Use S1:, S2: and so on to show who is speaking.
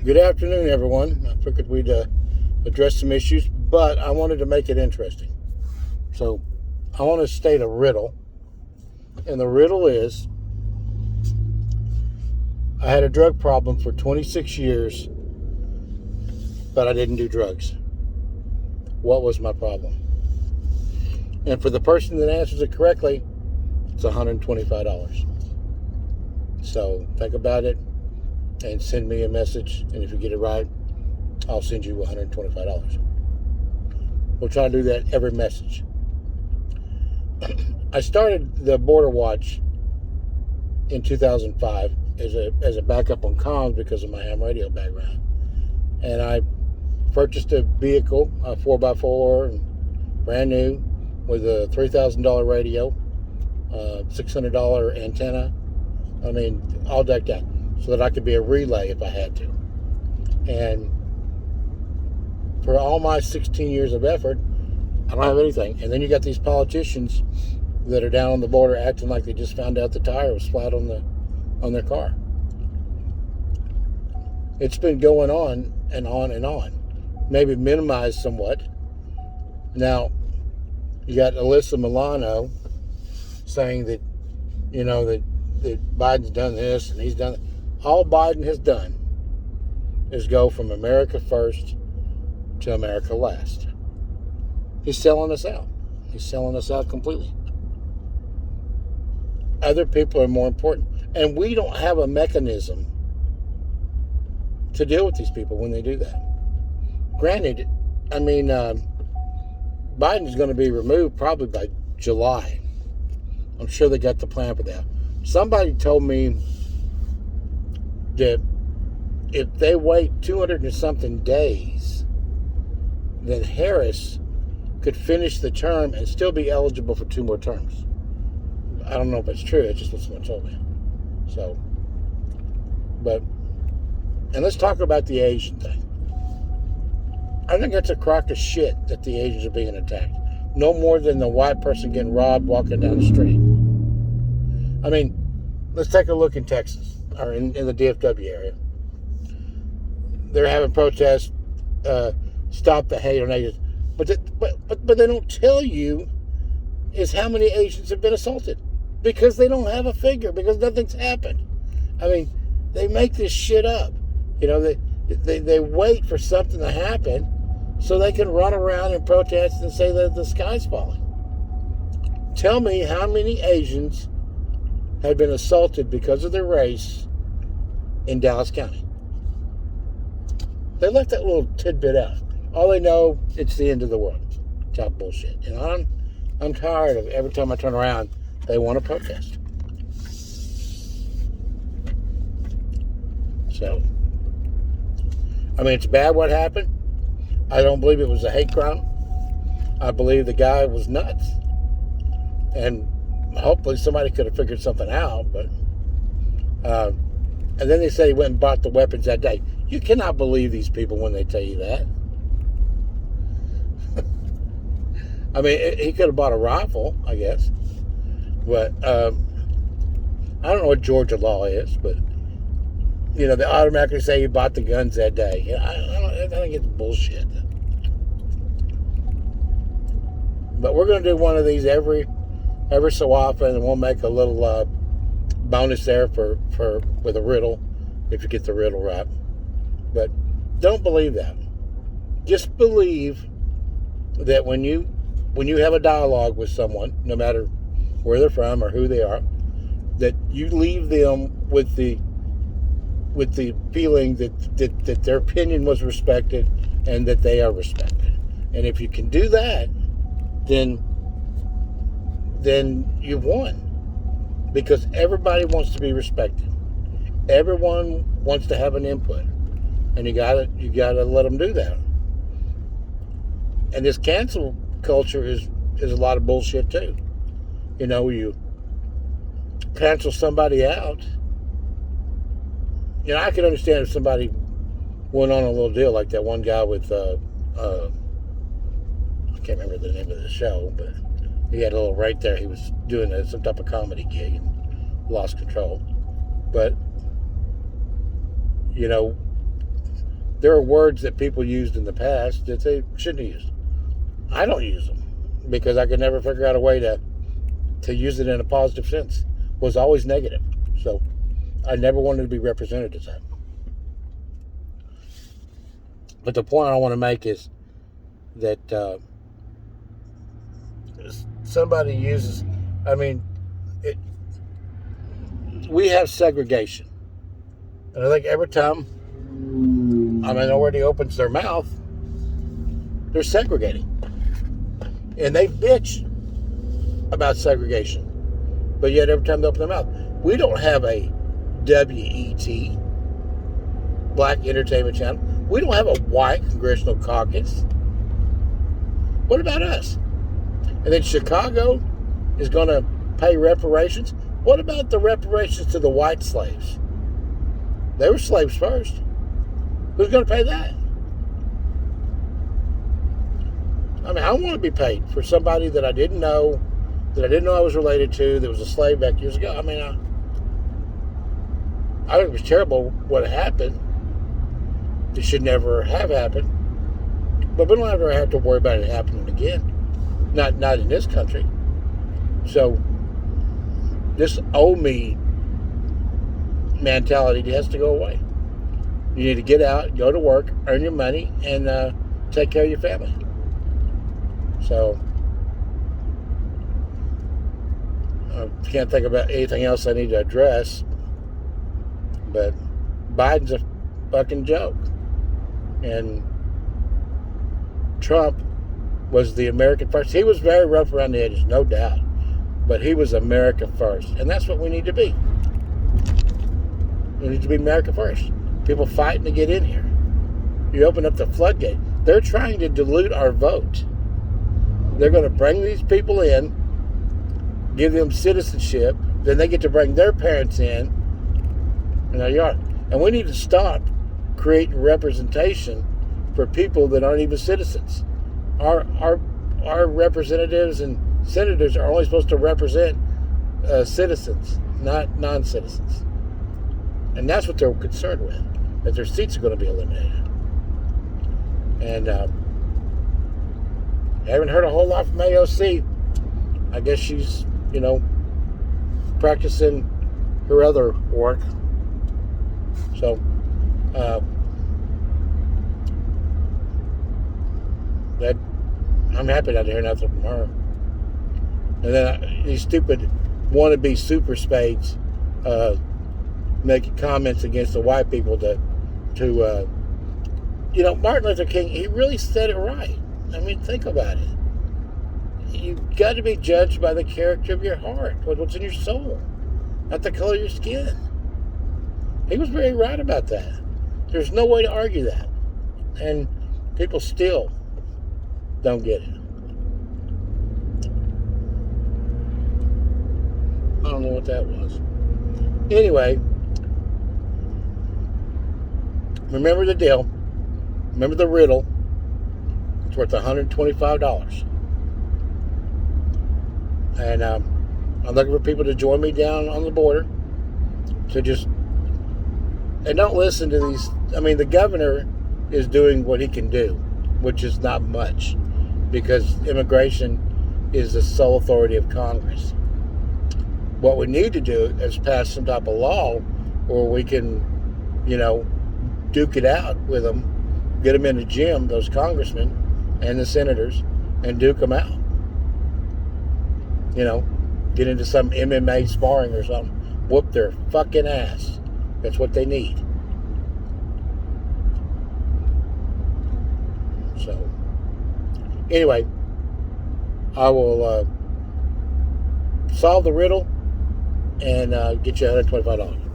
S1: Good afternoon, everyone. I figured we'd address some issues, but I wanted to make it interesting. So I want to state a riddle, and the riddle is I had a drug problem for 26 years, but I didn't do drugs. What was my problem? And for the person that answers it correctly, it's $125. So think about it and send me a message, and if you get it right, I'll send you $125. We'll try to do that every message. I started the Border Watch in 2005 as a backup on comms because of my ham radio background. And I purchased a vehicle, a 4x4, brand new, with a $3,000 radio, $600 antenna. I mean, all decked out, so that I could be a relay if I had to. And for all my 16 years of effort, I don't have anything. And then you got these politicians that are down on the border acting like they just found out the tire was flat on their car. It's been going on and on and on. Maybe minimized somewhat. Now, you got Alyssa Milano saying that, that Biden's done this and he's done that. All Biden has done is go from America first to America last. He's selling us out. He's selling us out completely. Other people are more important. And we don't have a mechanism to deal with these people when they do that. Granted, Biden's going to be removed probably by July. I'm sure they got the plan for that. Somebody told me that if they wait 200 and something days, then Harris could finish the term and still be eligible for 2 more terms. I don't know if it's true. It's just what someone told me. So, and let's talk about the Asian thing. I think that's a crock of shit that the Asians are being attacked. No more than the white person getting robbed walking down the street. I mean, let's take a look in Texas, or in the DFW area. They're having protests, stop the hate on Asians. But they don't tell you is how many Asians have been assaulted. Because they don't have a figure, because nothing's happened. I mean, they make this shit up. They wait for something to happen so they can run around and protest and say that the sky's falling. Tell me how many Asians had been assaulted because of their race in Dallas County. They left that little tidbit out. All they know, it's the end of the world. Top bullshit. And I'm tired of every time I turn around, they want to protest. So, it's bad what happened. I don't believe it was a hate crime. I believe the guy was nuts. And hopefully somebody could have figured something out. But and then they say he went and bought the weapons that day. You cannot believe these people when they tell you that. He could have bought a rifle, I guess. But I don't know what Georgia law is, but they automatically say he bought the guns that day. I think it's bullshit. But we're going to do one of these every so often, and we'll make a little bonus there with a riddle, if you get the riddle right. But don't believe that. Just believe that when you have a dialogue with someone, no matter where they're from or who they are, that you leave them with the feeling that their opinion was respected and that they are respected. And if you can do that, then you've won. Because everybody wants to be respected. Everyone wants to have an input. And you gotta let them do that. And this cancel culture is a lot of bullshit too. You cancel somebody out. I could understand if somebody went on a little deal like that one guy with I can't remember the name of the show, but he had a little right there. He was doing some type of comedy gig and lost control. But There are words that people used in the past that they shouldn't have used. I don't use them because I could never figure out a way to use it in a positive sense. It was always negative. So I never wanted to be represented as that. But the point I want to make is that somebody uses, I mean, we have segregation. And I think every time a minority opens their mouth, they're segregating. And they bitch about segregation. But yet every time they open their mouth, we don't have a WET, Black Entertainment Channel. We don't have a white congressional caucus. What about us? And then Chicago is going to pay reparations. What about the reparations to the white slaves? They were slaves first. Who's going to pay that? I mean, I want to be paid for somebody that I didn't know I was related to, that was a slave back years ago. I mean, I think it was terrible what happened. It should never have happened. But we don't ever have to worry about it happening again. Not in this country. So this owe me mentality has to go away. You need to get out, go to work, earn your money, and take care of your family. So I can't think about anything else I need to address. But Biden's a fucking joke. And Trump was the American first. He was very rough around the edges, no doubt. But he was America first. And that's what we need to be. We need to be America first. People fighting to get in here. You open up the floodgate. They're trying to dilute our vote. They're going to bring these people in, give them citizenship, then they get to bring their parents in. And there you are. And we need to stop creating representation for people that aren't even citizens. Our representatives and senators are only supposed to represent citizens, not non-citizens. And that's what they're concerned with, that their seats are going to be eliminated. And I haven't heard a whole lot from AOC. I guess she's, practicing her other work. So, that I'm happy not to hear nothing from her. And then these stupid wannabe super spades making comments against the white people to Martin Luther King, he really said it right. I mean, think about it. You've got to be judged by the character of your heart, what's in your soul, not the color of your skin. He was very right about that. There's no way to argue that. And people still don't get it. I don't know what that was. Anyway, remember the deal. Remember the riddle. It's worth $125. And I'm looking for people to join me down on the border to just, and don't listen to these. I mean, the governor is doing what he can do, which is not much, because immigration is the sole authority of Congress. What we need to do is pass some type of law where we can, duke it out with them, get them in the gym, those congressmen and the senators, and duke them out. Get into some MMA sparring or something. Whoop their fucking ass. That's what they need. So, anyway, I will solve the riddle and get you $125.